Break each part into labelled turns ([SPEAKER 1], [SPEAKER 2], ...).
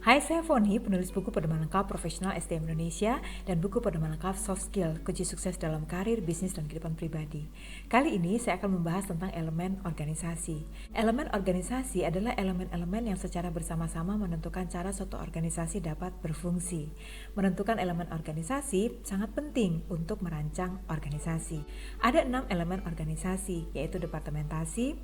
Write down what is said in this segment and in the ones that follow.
[SPEAKER 1] Hai, saya Foni, penulis buku pedoman lengkap profesional SDM Indonesia dan buku pedoman lengkap soft skill, kunci sukses dalam karir, bisnis, dan kehidupan pribadi. Kali ini saya akan membahas tentang elemen organisasi. Elemen organisasi adalah elemen-elemen yang secara bersama-sama menentukan cara suatu organisasi dapat berfungsi. Menentukan elemen organisasi sangat penting untuk merancang organisasi. Ada 6 elemen organisasi, yaitu departementasi,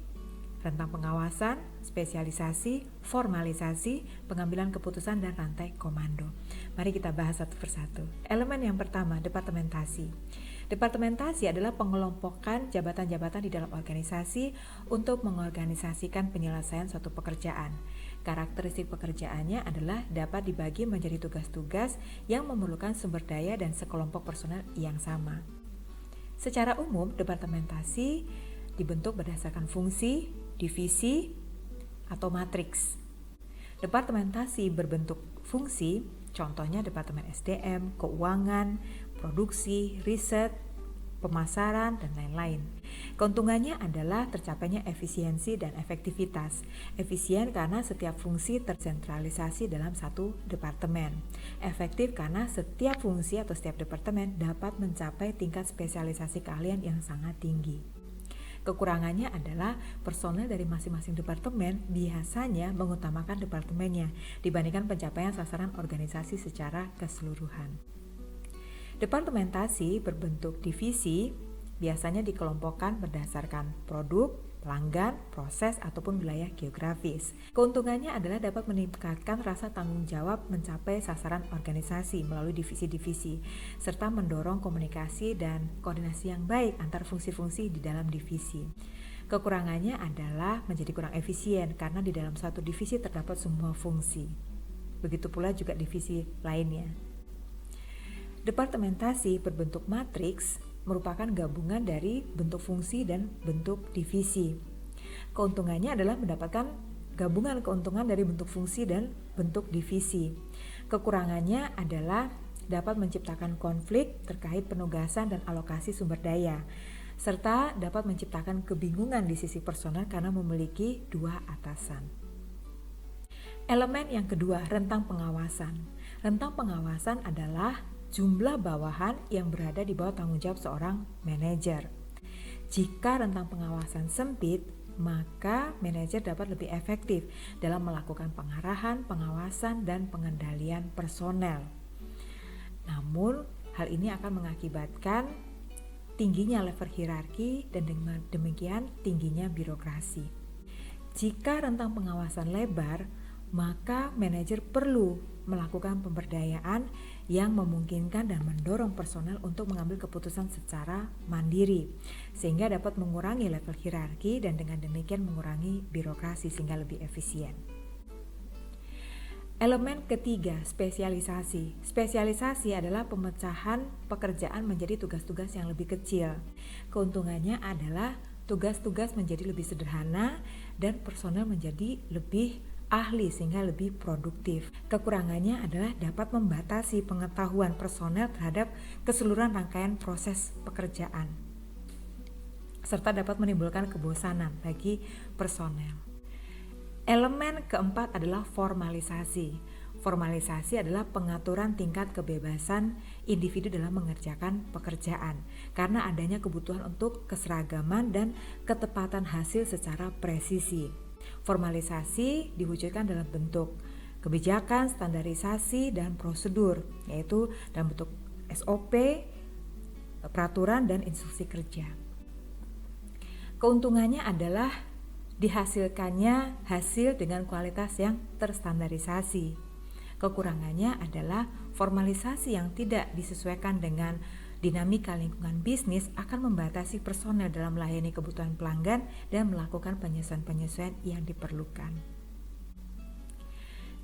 [SPEAKER 1] rentang pengawasan, spesialisasi, formalisasi, pengambilan keputusan, dan rantai komando. Mari kita bahas satu persatu. Elemen yang pertama, departementasi. Departementasi adalah pengelompokan jabatan-jabatan di dalam organisasi untuk mengorganisasikan penyelesaian suatu pekerjaan. Karakteristik pekerjaannya adalah dapat dibagi menjadi tugas-tugas yang memerlukan sumber daya dan sekelompok personel yang sama. Secara umum, departementasi dibentuk berdasarkan fungsi, divisi, atau matriks. Departementasi berbentuk fungsi, contohnya Departemen SDM, Keuangan, Produksi, Riset, Pemasaran, dan lain-lain. Keuntungannya adalah tercapainya efisiensi dan efektivitas. Efisien karena setiap fungsi tersentralisasi dalam satu departemen. Efektif karena setiap fungsi atau setiap departemen dapat mencapai tingkat spesialisasi keahlian yang sangat tinggi. Kekurangannya adalah personel dari masing-masing departemen biasanya mengutamakan departemennya dibandingkan pencapaian sasaran organisasi secara keseluruhan. Departementasi berbentuk divisi biasanya dikelompokkan berdasarkan produk, pelanggan, proses, ataupun wilayah geografis. Keuntungannya adalah dapat meningkatkan rasa tanggung jawab mencapai sasaran organisasi melalui divisi-divisi, serta mendorong komunikasi dan koordinasi yang baik antar fungsi-fungsi di dalam divisi. Kekurangannya adalah menjadi kurang efisien karena di dalam satu divisi terdapat semua fungsi. Begitu pula juga divisi lainnya. Departementasi berbentuk matriks merupakan gabungan dari bentuk fungsi dan bentuk divisi. Keuntungannya adalah mendapatkan gabungan keuntungan dari bentuk fungsi dan bentuk divisi. Kekurangannya adalah dapat menciptakan konflik terkait penugasan dan alokasi sumber daya, serta dapat menciptakan kebingungan di sisi personel karena memiliki dua atasan. Elemen yang kedua, rentang pengawasan. Rentang pengawasan adalah jumlah bawahan yang berada di bawah tanggung jawab seorang manajer. Jika rentang pengawasan sempit, maka manajer dapat lebih efektif dalam melakukan pengarahan, pengawasan, dan pengendalian personel. Namun, hal ini akan mengakibatkan tingginya level hierarki dan dengan demikian tingginya birokrasi. Jika rentang pengawasan lebar, maka manajer perlu melakukan pemberdayaan yang memungkinkan dan mendorong personel untuk mengambil keputusan secara mandiri sehingga dapat mengurangi level hierarki dan dengan demikian mengurangi birokrasi sehingga lebih efisien. Elemen ketiga, spesialisasi. Spesialisasi adalah pemecahan pekerjaan menjadi tugas-tugas yang lebih kecil. Keuntungannya adalah tugas-tugas menjadi lebih sederhana dan personel menjadi lebih ahli sehingga lebih produktif. Kekurangannya adalah dapat membatasi pengetahuan personel terhadap keseluruhan rangkaian proses pekerjaan, serta dapat menimbulkan kebosanan bagi personel. Elemen keempat adalah formalisasi. Formalisasi adalah pengaturan tingkat kebebasan individu dalam mengerjakan pekerjaan karena adanya kebutuhan untuk keseragaman dan ketepatan hasil secara presisi. Formalisasi diwujudkan dalam bentuk kebijakan, standarisasi, dan prosedur, yaitu dalam bentuk SOP, peraturan, dan instruksi kerja. Keuntungannya adalah dihasilkannya hasil dengan kualitas yang terstandarisasi. Kekurangannya adalah formalisasi yang tidak disesuaikan dengan dinamika lingkungan bisnis akan membatasi personel dalam melayani kebutuhan pelanggan dan melakukan penyesuaian-penyesuaian yang diperlukan.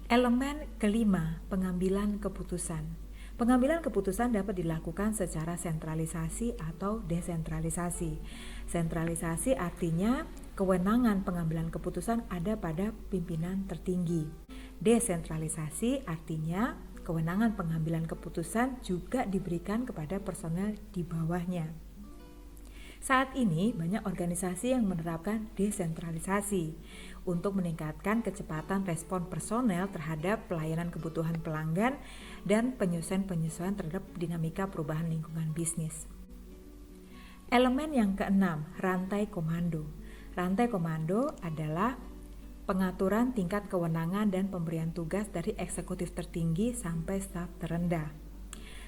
[SPEAKER 1] Elemen kelima, pengambilan keputusan. Pengambilan keputusan dapat dilakukan secara sentralisasi atau desentralisasi. Sentralisasi artinya kewenangan pengambilan keputusan ada pada pimpinan tertinggi. Desentralisasi artinya kewenangan pengambilan keputusan juga diberikan kepada personel di bawahnya. Saat ini banyak organisasi yang menerapkan desentralisasi untuk meningkatkan kecepatan respon personel terhadap pelayanan kebutuhan pelanggan dan penyesuaian-penyesuaian terhadap dinamika perubahan lingkungan bisnis. Elemen yang keenam, rantai komando. Rantai komando adalah pengaturan tingkat kewenangan dan pemberian tugas dari eksekutif tertinggi sampai staf terendah.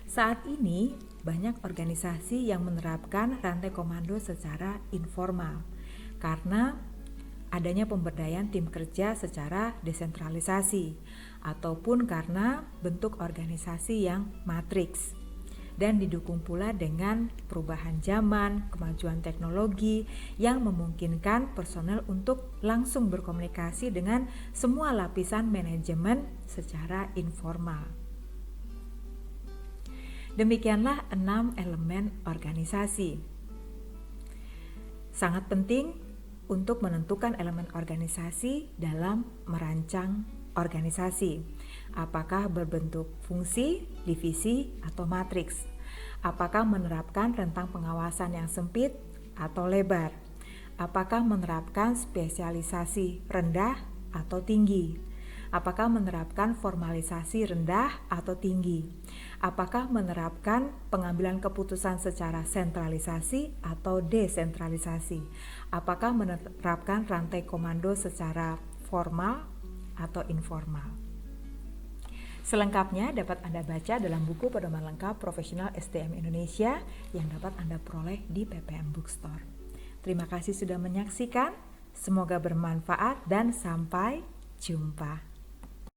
[SPEAKER 1] Saat ini, banyak organisasi yang menerapkan rantai komando secara informal karena adanya pemberdayaan tim kerja secara desentralisasi ataupun karena bentuk organisasi yang matriks dan didukung pula dengan perubahan zaman, kemajuan teknologi yang memungkinkan personel untuk langsung berkomunikasi dengan semua lapisan manajemen secara informal. Demikianlah 6 elemen organisasi. Sangat penting untuk menentukan elemen organisasi dalam merancang organisasi. Apakah berbentuk fungsi, divisi, atau matriks? Apakah menerapkan rentang pengawasan yang sempit atau lebar? Apakah menerapkan spesialisasi rendah atau tinggi? Apakah menerapkan formalisasi rendah atau tinggi? Apakah menerapkan pengambilan keputusan secara sentralisasi atau desentralisasi? Apakah menerapkan rantai komando secara formal atau informal? Selengkapnya dapat Anda baca dalam buku pedoman lengkap Profesional SDM Indonesia yang dapat Anda peroleh di PPM Bookstore. Terima kasih sudah menyaksikan, semoga bermanfaat dan sampai jumpa.